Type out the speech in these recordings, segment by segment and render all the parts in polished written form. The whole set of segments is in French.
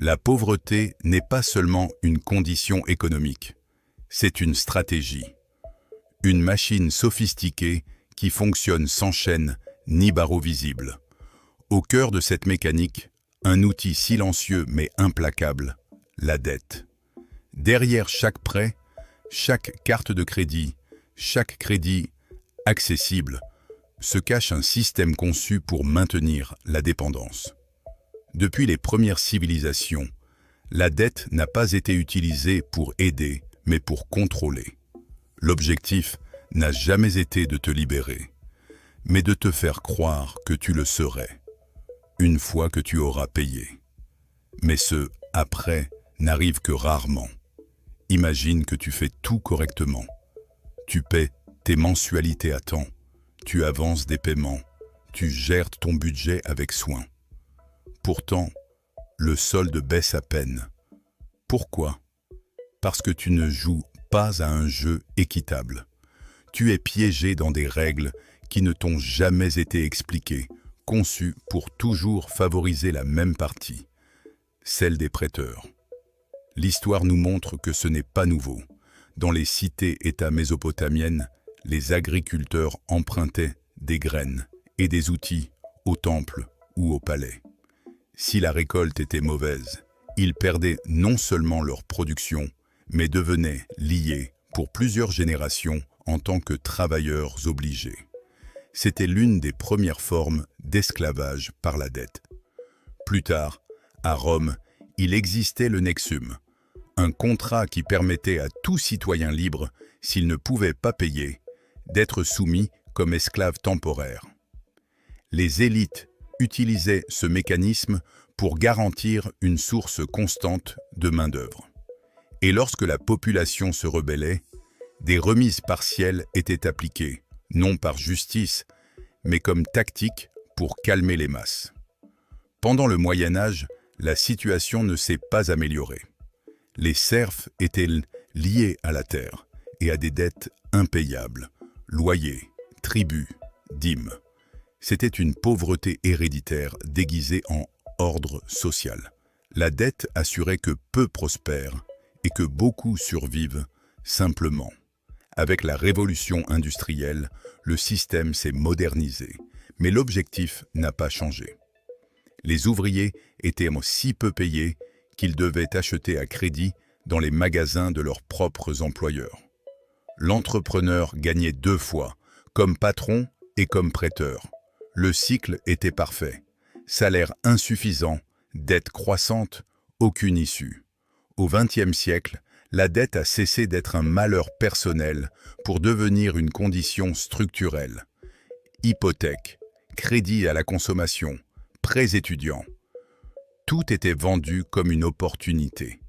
La pauvreté n'est pas seulement une condition économique, c'est une stratégie. Une machine sophistiquée qui fonctionne sans chaîne ni barreau visible. Au cœur de cette mécanique, un outil silencieux mais implacable, la dette. Derrière chaque prêt, chaque carte de crédit, chaque crédit accessible, se cache un système conçu pour maintenir la dépendance. Depuis les premières civilisations, la dette n'a pas été utilisée pour aider, mais pour contrôler. L'objectif n'a jamais été de te libérer, mais de te faire croire que tu le serais, une fois que tu auras payé. Mais ce « après » n'arrive que rarement. Imagine que tu fais tout correctement. Tu paies tes mensualités à temps, tu avances des paiements, tu gères ton budget avec soin. Pourtant, le solde baisse à peine. Pourquoi? Parce que tu ne joues pas à un jeu équitable. Tu es piégé dans des règles qui ne t'ont jamais été expliquées, conçues pour toujours favoriser la même partie, celle des prêteurs. L'histoire nous montre que ce n'est pas nouveau. Dans les cités-États mésopotamiennes, les agriculteurs empruntaient des graines et des outils au temple ou au palais. Si la récolte était mauvaise, ils perdaient non seulement leur production, mais devenaient liés pour plusieurs générations en tant que travailleurs obligés. C'était l'une des premières formes d'esclavage par la dette. Plus tard, à Rome, il existait le nexum, un contrat qui permettait à tout citoyen libre, s'il ne pouvait pas payer, d'être soumis comme esclave temporaire. Les élites utilisaient ce mécanisme pour garantir une source constante de main-d'œuvre. Et lorsque la population se rebellait, des remises partielles étaient appliquées, non par justice, mais comme tactique pour calmer les masses. Pendant le Moyen Âge, la situation ne s'est pas améliorée. Les serfs étaient liés à la terre et à des dettes impayables, loyers, tributs, dîmes. C'était une pauvreté héréditaire déguisée en ordre social. La dette assurait que peu prospèrent et que beaucoup survivent simplement. Avec la révolution industrielle, le système s'est modernisé, mais l'objectif n'a pas changé. Les ouvriers étaient si peu payés qu'ils devaient acheter à crédit dans les magasins de leurs propres employeurs. L'entrepreneur gagnait deux fois, comme patron et comme prêteur. Le cycle était parfait. Salaire insuffisant, dette croissante, aucune issue. Au XXe siècle, la dette a cessé d'être un malheur personnel pour devenir une condition structurelle. Hypothèque, crédit à la consommation, prêts étudiants. Tout était vendu comme une opportunité.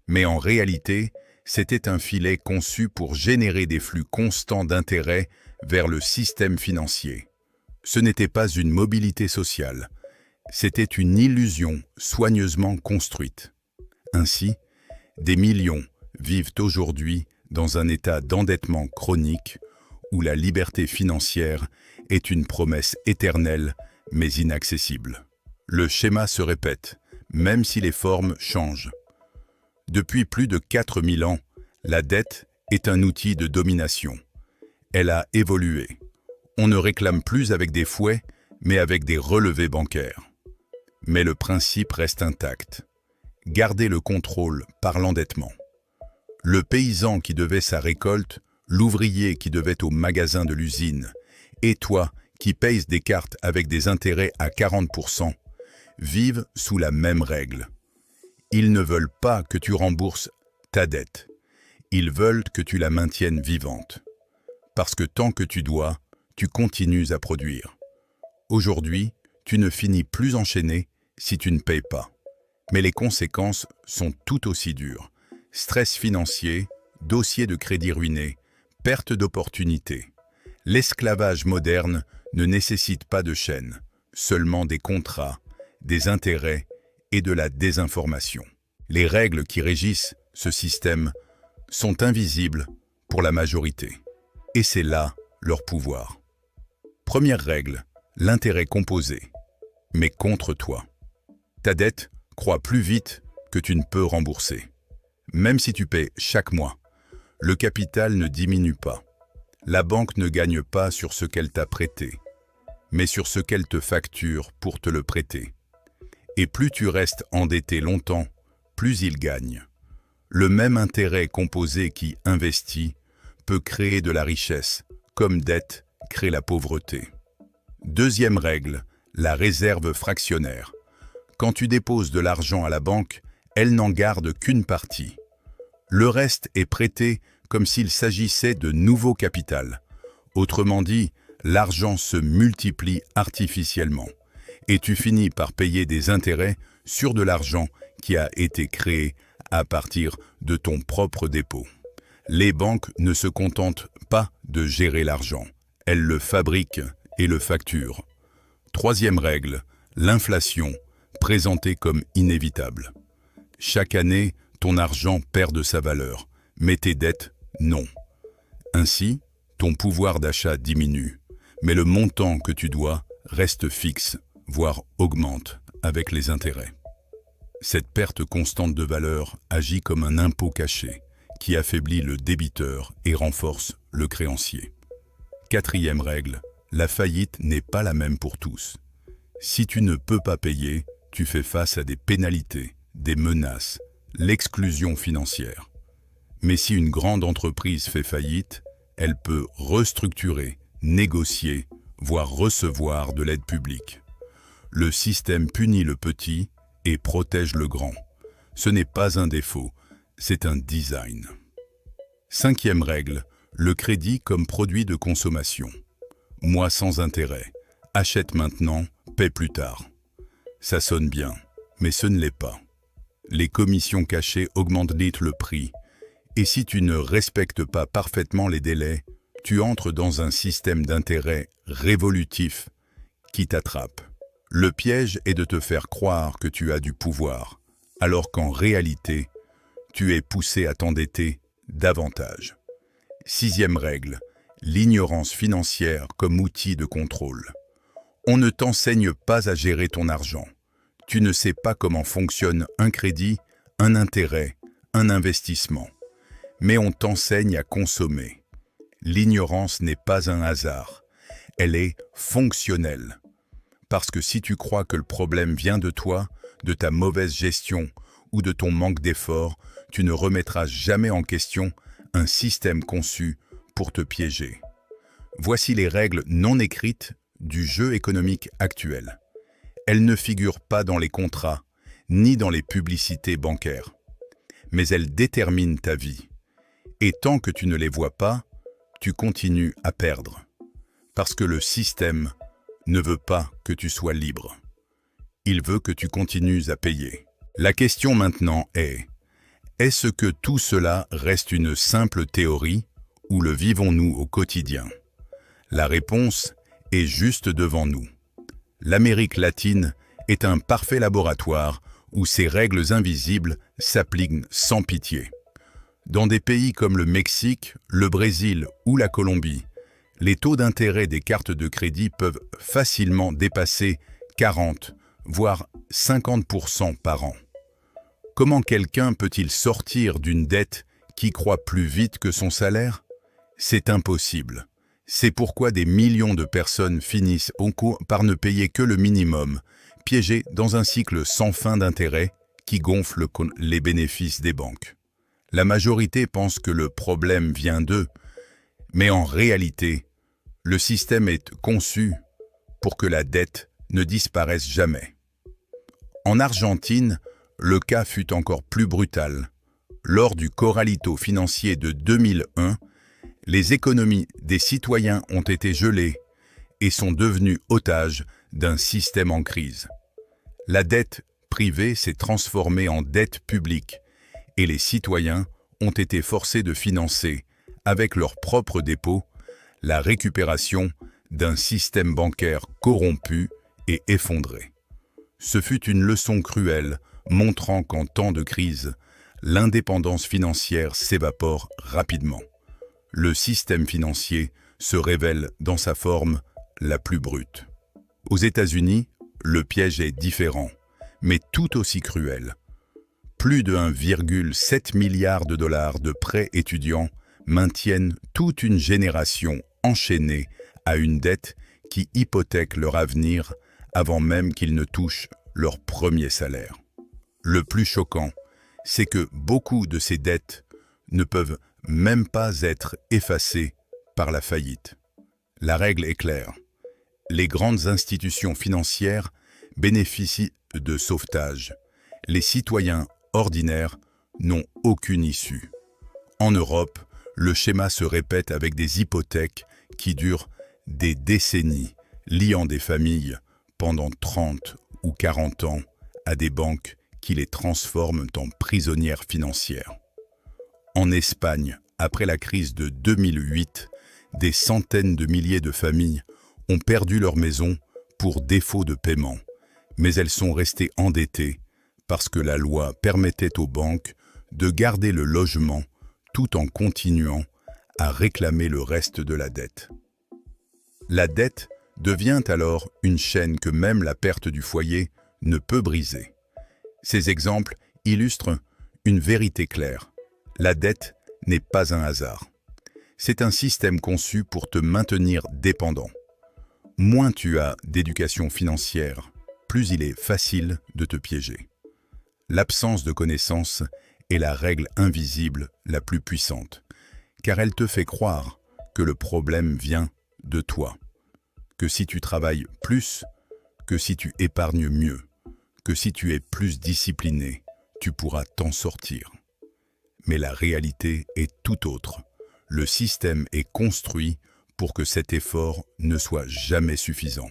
Mais en réalité, c'était un filet conçu pour générer des flux constants d'intérêts vers le système financier. Ce n'était pas une mobilité sociale, c'était une illusion soigneusement construite. Ainsi, des millions vivent aujourd'hui dans un état d'endettement chronique où la liberté financière est une promesse éternelle mais inaccessible. Le schéma se répète, même si les formes changent. Depuis plus de 4000 ans, la dette est un outil de domination. Elle a évolué. On ne réclame plus avec des fouets, mais avec des relevés bancaires. Mais le principe reste intact. Garder le contrôle par l'endettement. Le paysan qui devait sa récolte, l'ouvrier qui devait au magasin de l'usine, et toi qui payes des cartes avec des intérêts à 40%, vivent sous la même règle. Ils ne veulent pas que tu rembourses ta dette. Ils veulent que tu la maintiennes vivante. Parce que tant que tu dois, tu continues à produire. Aujourd'hui, tu ne finis plus enchaîné si tu ne payes pas. Mais les conséquences sont tout aussi dures. Stress financier, dossier de crédit ruiné, perte d'opportunités. L'esclavage moderne ne nécessite pas de chaîne, seulement des contrats, des intérêts et de la désinformation. Les règles qui régissent ce système sont invisibles pour la majorité. Et c'est là leur pouvoir. Première règle, l'intérêt composé, mais contre toi. Ta dette croît plus vite que tu ne peux rembourser. Même si tu paies chaque mois, le capital ne diminue pas. La banque ne gagne pas sur ce qu'elle t'a prêté, mais sur ce qu'elle te facture pour te le prêter. Et plus tu restes endetté longtemps, plus il gagne. Le même intérêt composé qui investit peut créer de la richesse, comme dette crée la pauvreté. Deuxième règle, la réserve fractionnaire. Quand tu déposes de l'argent à la banque, elle n'en garde qu'une partie. Le reste est prêté comme s'il s'agissait de nouveau capital. Autrement dit, l'argent se multiplie artificiellement et tu finis par payer des intérêts sur de l'argent qui a été créé à partir de ton propre dépôt. Les banques ne se contentent pas de gérer l'argent, elles le fabriquent et le facturent. Troisième règle, l'inflation, présentée comme inévitable. Chaque année, ton argent perd de sa valeur, mais tes dettes, non. Ainsi, ton pouvoir d'achat diminue, mais le montant que tu dois reste fixe, voire augmente avec les intérêts. Cette perte constante de valeur agit comme un impôt caché qui affaiblit le débiteur et renforce le créancier. Quatrième règle, la faillite n'est pas la même pour tous. Si tu ne peux pas payer, tu fais face à des pénalités, des menaces, l'exclusion financière. Mais si une grande entreprise fait faillite, elle peut restructurer, négocier, voire recevoir de l'aide publique. Le système punit le petit et protège le grand. Ce n'est pas un défaut, c'est un design. Cinquième règle, le crédit comme produit de consommation. Mois sans intérêt, achète maintenant, paie plus tard. Ça sonne bien, mais ce ne l'est pas. Les commissions cachées augmentent vite le prix, et si tu ne respectes pas parfaitement les délais, tu entres dans un système d'intérêt révolutif qui t'attrape. Le piège est de te faire croire que tu as du pouvoir, alors qu'en réalité, tu es poussé à t'endetter davantage. Sixième règle, l'ignorance financière comme outil de contrôle. On ne t'enseigne pas à gérer ton argent. Tu ne sais pas comment fonctionne un crédit, un intérêt, un investissement. Mais on t'enseigne à consommer. L'ignorance n'est pas un hasard, elle est fonctionnelle. Parce que si tu crois que le problème vient de toi, de ta mauvaise gestion ou de ton manque d'effort, tu ne remettras jamais en question un système conçu pour te piéger. Voici les règles non écrites du jeu économique actuel. Elles ne figurent pas dans les contrats, ni dans les publicités bancaires. Mais elles déterminent ta vie. Et tant que tu ne les vois pas, tu continues à perdre. Parce que le système ne veut pas que tu sois libre. Il veut que tu continues à payer. La question maintenant est, est-ce que tout cela reste une simple théorie ou le vivons-nous au quotidien? La réponse est juste devant nous. L'Amérique latine est un parfait laboratoire où ces règles invisibles s'appliquent sans pitié. Dans des pays comme le Mexique, le Brésil ou la Colombie, les taux d'intérêt des cartes de crédit peuvent facilement dépasser 40, voire 50% par an. Comment quelqu'un peut-il sortir d'une dette qui croît plus vite que son salaire? C'est impossible. C'est pourquoi des millions de personnes finissent par ne payer que le minimum, piégées dans un cycle sans fin d'intérêt qui gonfle les bénéfices des banques. La majorité pense que le problème vient d'eux, mais en réalité, le système est conçu pour que la dette ne disparaisse jamais. En Argentine, le cas fut encore plus brutal. Lors du corralito financier de 2001, les économies des citoyens ont été gelées et sont devenues otages d'un système en crise. La dette privée s'est transformée en dette publique et les citoyens ont été forcés de financer, avec leurs propres dépôts, la récupération d'un système bancaire corrompu et effondré. Ce fut une leçon cruelle, montrant qu'en temps de crise, l'indépendance financière s'évapore rapidement. Le système financier se révèle dans sa forme la plus brute. Aux États-Unis, le piège est différent, mais tout aussi cruel. Plus de 1,7 milliard de dollars de prêts étudiants maintiennent toute une génération enchaînée à une dette qui hypothèque leur avenir avant même qu'ils ne touchent leur premier salaire. Le plus choquant, c'est que beaucoup de ces dettes ne peuvent même pas être effacées par la faillite. La règle est claire. Les grandes institutions financières bénéficient de sauvetage. Les citoyens ordinaires n'ont aucune issue. En Europe, le schéma se répète avec des hypothèques qui durent des décennies, liant des familles pendant 30 ou 40 ans à des banques qui les transforment en prisonnières financières. En Espagne, après la crise de 2008, des centaines de milliers de familles ont perdu leur maison pour défaut de paiement, mais elles sont restées endettées parce que la loi permettait aux banques de garder le logement tout en continuant à réclamer le reste de la dette. La dette devient alors une chaîne que même la perte du foyer ne peut briser. Ces exemples illustrent une vérité claire. La dette n'est pas un hasard. C'est un système conçu pour te maintenir dépendant. Moins tu as d'éducation financière, plus il est facile de te piéger. L'absence de connaissance est la règle invisible la plus puissante, car elle te fait croire que le problème vient de toi, que si tu travailles plus, que si tu épargnes mieux, que si tu es plus discipliné, tu pourras t'en sortir. Mais la réalité est tout autre. Le système est construit pour que cet effort ne soit jamais suffisant.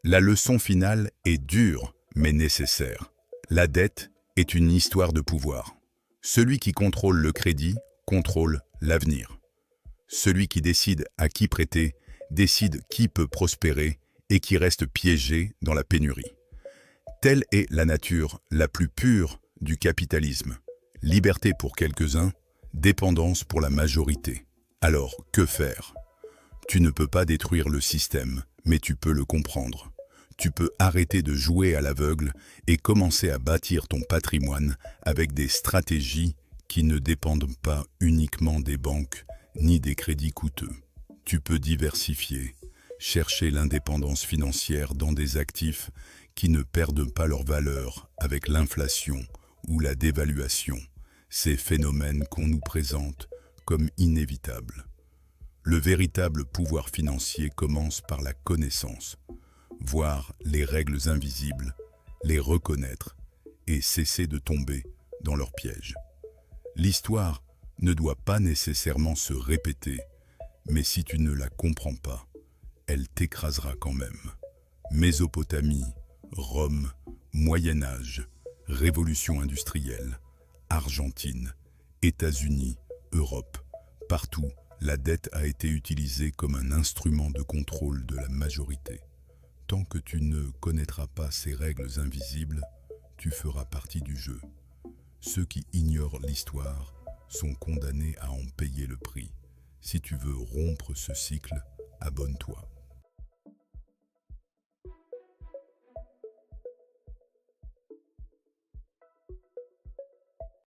La leçon finale est dure, mais nécessaire. La dette est une histoire de pouvoir. Celui qui contrôle le crédit contrôle l'avenir. Celui qui décide à qui prêter décide qui peut prospérer et qui reste piégé dans la pénurie. Telle est la nature la plus pure du capitalisme. Liberté pour quelques-uns, dépendance pour la majorité. Alors, que faire? Tu ne peux pas détruire le système, mais tu peux le comprendre. Tu peux arrêter de jouer à l'aveugle et commencer à bâtir ton patrimoine avec des stratégies qui ne dépendent pas uniquement des banques ni des crédits coûteux. Tu peux diversifier, chercher l'indépendance financière dans des actifs qui ne perdent pas leur valeur avec l'inflation ou la dévaluation, ces phénomènes qu'on nous présente comme inévitables. Le véritable pouvoir financier commence par la connaissance, voir les règles invisibles, les reconnaître et cesser de tomber dans leurs pièges. L'histoire ne doit pas nécessairement se répéter, mais si tu ne la comprends pas, elle t'écrasera quand même. Mésopotamie, Rome, Moyen Âge, Révolution industrielle, Argentine, États-Unis, Europe, partout, la dette a été utilisée comme un instrument de contrôle de la majorité. Tant que tu ne connaîtras pas ces règles invisibles, tu feras partie du jeu. Ceux qui ignorent l'histoire sont condamnés à en payer le prix. Si tu veux rompre ce cycle, abonne-toi.